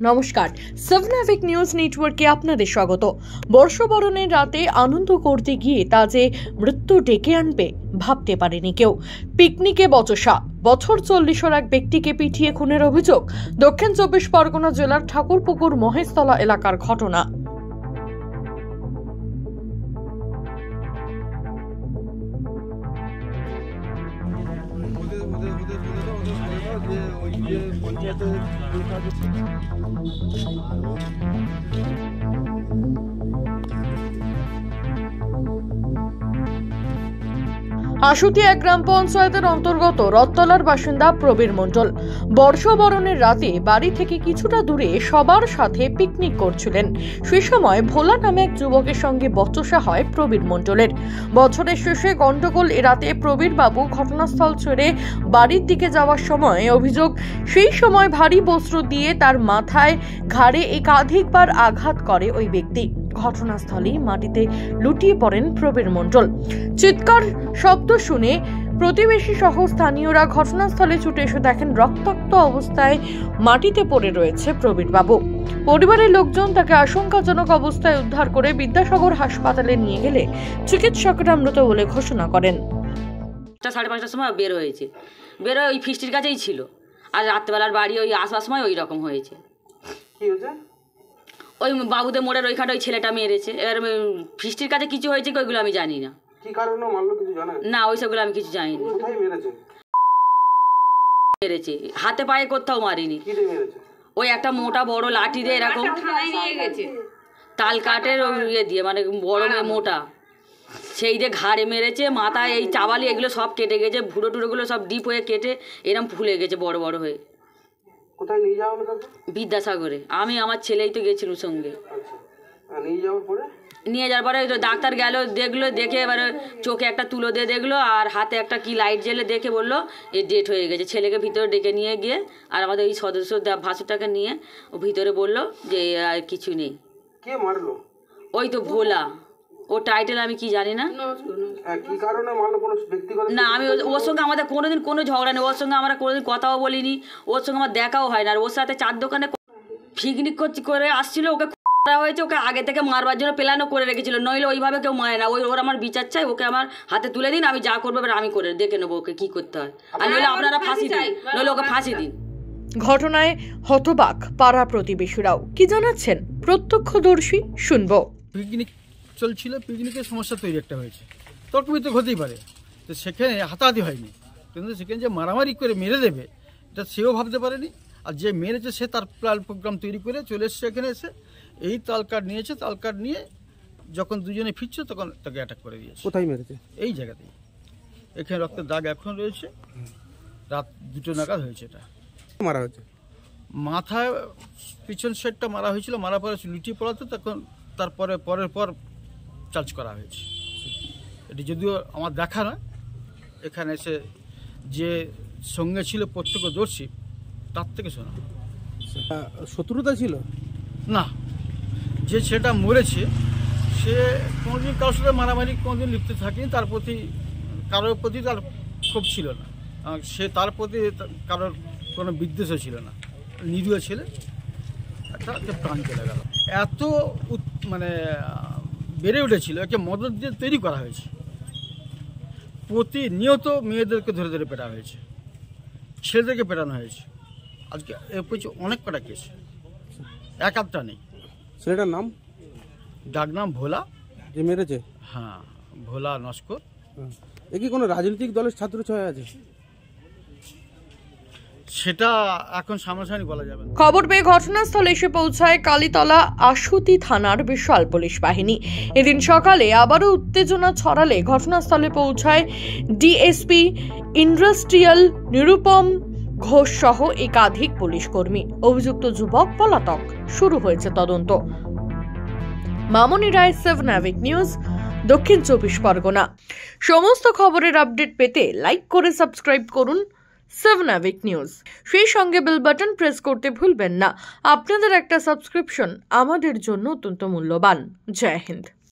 নমস্কার, সেভনাভিক নিউজ নেটওয়ার্কে আপনাদের স্বাগত। বর্ষবরণের রাতে আনন্দ করতে গিয়ে তা যে মৃত্যু ডেকে আনবে ভাবতে পারেনি কেউ। পিকনিকে বচসা, বছর 40-এর এক ব্যক্তিকে পিটিয়ে খুনের অভিযোগ। দক্ষিণ 24 পরগনা জেলার ঠাকুরপুকুর মহেশতলা এলাকার ঘটনা। আশুতি এক গ্রাম পঞ্চায়েতের অন্তর্গত রথতলার বাসিন্দা প্রবীর মণ্ডল বর্ষবরণের রাতে বাড়ি থেকে কিছুটা দূরে সবার সাথে পিকনিক করছিলেন। সেই সময় ভোলা নামে এক যুবকের সঙ্গে বচসা হয় প্রবীর মণ্ডলের। বছরের শেষে গন্ডগোল এড়াতে প্রবীর বাবু ঘটনাস্থল ছেড়ে বাড়ির দিকে যাওয়ার সময় অভিযোগ, সেই সময় ভারী বস্ত্র দিয়ে তার মাথায় ঘাড়ে একাধিকবার আঘাত করে ওই ব্যক্তি। ঘটনাস্থলেই মাটিতে লুটিয়ে পড়েন প্রবীর মণ্ডল। চিৎকার শব্দ শুনে প্রতিবেশী সহ স্থানীয়রা ঘটনাস্থলে ছুটে এসে দেখেন রক্তাক্ত অবস্থায় মাটিতে পড়ে রয়েছে প্রবীর বাবু। পরিবারের লোকজন তাকে আশঙ্কাজনক অবস্থায় উদ্ধার করে বিদ্যাসাগর হাসপাতালে নিয়ে গেলে চিকিৎসকরা মৃত বলে ঘোষণা করেন। 5:30টার সময় বের হয়েছে, ওই ফিস্টির কাছেই ছিল। আর রাত্রেবেলার বাড়ি ওই আসবার সময় ওই রকম হয়েছে। কি হয়েছে? ওই বাবুদের মোড়ের ওইখানে ওই ছেলেটা মেরেছে। এবার ফিস্টির কাছে কিছু হয়েছে ওইগুলো আমি জানি না। কি কারণে মারলো কিছু জানেন? না, ওইসবগুলো আমি কিছু জানি না। কোথায় মেরেছে? মেরেছে হাতে পায়ে কোথাও মারিনি। কি দিয়ে মেরেছে? ওই একটা মোটা বড় লাঠি দিয়ে এরকম তাল কাঠের ইয়ে দিয়ে, মানে বড় মোটা, সেই দিয়ে ঘাড়ে মেরেছে। মাথায় এই চাবালি এগুলো সব কেটে গেছে, ভুড়ো টুড়োগুলো সব ডিপ হয়ে কেটে এরকম ফুলে গেছে বড় বড় হয়ে। কোথায় নিয়ে যাওয়া হলো তাকে? বিদ্যাসাগরে। আমি আমার ছেলেই তো গেছিলাম সঙ্গে। আচ্ছা, নিয়ে যাওয়ার পরে ডাক্তার গেল, দেখলো, দেখে এবারে চোখে একটা তুলো দিয়ে দেখলো আর হাতে একটা কি লাইট জ্বেলে দেখে বললো এ ডেট হয়ে গেছে। ছেলেকে ভিতরে ডেকে নিয়ে গিয়ে আর আমাদের এই সদস্য ভাসুরটাকে নিয়ে ও ভিতরে বললো যে আর কিছু নেই। কে মারলো? ওই তো ভোলা, ও টাইটেল আমি কি জানি না। কি কারণে মারলো? কোনো ব্যক্তিগত না, আমি ওর সঙ্গে আমাদের কোনোদিন কোনো ঝগড়া নেই। ওর সঙ্গে আমরা কোনোদিন কথাও বলিনি, ওর সঙ্গে আমার দেখাও হয় না। আর ওর সাথে 4 দোকানে পিকনিক করে আসছিল, ওকে হয়েছে, ওকে আগে থেকে মারবার জন্য প্ল্যানও করে রেখেছিল। নইলে ওইভাবে কেউ মারে না। ওর আমার বিচার চাই, ওকে আমার হাতে তুলে দিন, আমি যা করবো এবার আমি করে দেখে নেবো ওকে কি করতে হয়। আর নইলে আপনারা ফাঁসি দিন, নইলে ওকে ফাঁসি দিন। ঘটনায় হতবাক পাড়া প্রতিবেশীরাও। কি জানাচ্ছেন প্রত্যক্ষদর্শী শুনবো। পিকনিক চলছিল, পিকনিকের সমস্যা তৈরি একটা হয়েছে, তর্ক বিতর্ক হতেই পারে। তো সেখানে হাতাহাতি হয়নি, কিন্তু সেখানে যে মারামারি করে মেরে দেবে এটা সেও ভাবতে পারেনি। আর যে মেরেছে সে তার প্ল্যান প্রোগ্রাম তৈরি করে চলে এসছে এখানে। এসে এই তাল কার্ড নিয়েছে, তাল কার্ড নিয়ে যখন দুজনে ফিরছে তখন তাকে অ্যাটাক করে দিয়েছে। কোথায় মেরেছে? এই জায়গাতেই। এখানে রক্তের দাগ এখন রয়েছে। রাত 2টো নাগাদ হয়েছে এটা। মারা হয়েছে মাথায় পিছন সাইডটা মারা হয়েছিল, মারা পরে লুটিয়ে পড়াতে তখন তারপরে পর চার্জ করা হয়েছে। এটি যদিও আমার দেখা না, এখানে এসে যে সঙ্গে ছিল প্রত্যক্ষদর্শী তার থেকে শোনা। শত্রুতা ছিল না, যে ছেলেটা মরেছে সে কোনোদিন কারোর সাথে মারামারি কোনোদিন লিপ্ত থাকেনি। তার প্রতি কারোর প্রতি তার ক্ষোভ ছিল না, সে তার প্রতি কারোর কোনো বিদ্বেষও ছিল না। নিরীহ ছেলে, একটা প্রাণ চলে গেল। এত মানে বেড়ে উঠেছিল, একে মদত দিয়ে তৈরি করা হয়েছে। প্রতিনিয়ত মেয়েদেরকে ধরে ধরে পেটা হয়েছে, ছেলেদেরকে পেটানো হয়েছে। আজকে এর পিছনে অনেক কটা কেস, এক আধটা নেই। ছেলেটার নাম? ডাকনাম ভোলা। যে মেরেছে? হ্যাঁ, ভোলা নস্কর। এ কি কোনো রাজনৈতিক দলের ছাত্র ছয় আছে? সেটা এখন সামনাসামনি বলা যাবে না। খবর পেয়ে ঘটনাস্থলে এসে পৌঁছায় কালীতলা আশুতি থানার বিশাল পুলিশ বাহিনী। এদিন সকালে আবারও উত্তেজনা ছড়ালে ঘটনাস্থলে পৌঁছায় ডিএসপি ইন্ডাস্ট্রিয়াল নিরুপম ঘোষ সহ একাধিক পুলিশ কর্মী। অভিযুক্ত যুবক পলাতক। শুরু হয়েছে তদন্ত। মামনি রায়, সেভনাভিক নিউজ, দক্ষিণ 24 পরগনা। সমস্ত খবরের আপডেট পেতে লাইক করে সাবস্ক্রাইব করুন সেভনাভিক নিউজ। সেই সঙ্গে বেল বাটন প্রেস করতে ভুলবেন না। আপনাদের একটা সাবস্ক্রিপশন আমাদের জন্য অত্যন্ত মূল্যবান। জয় হিন্দ।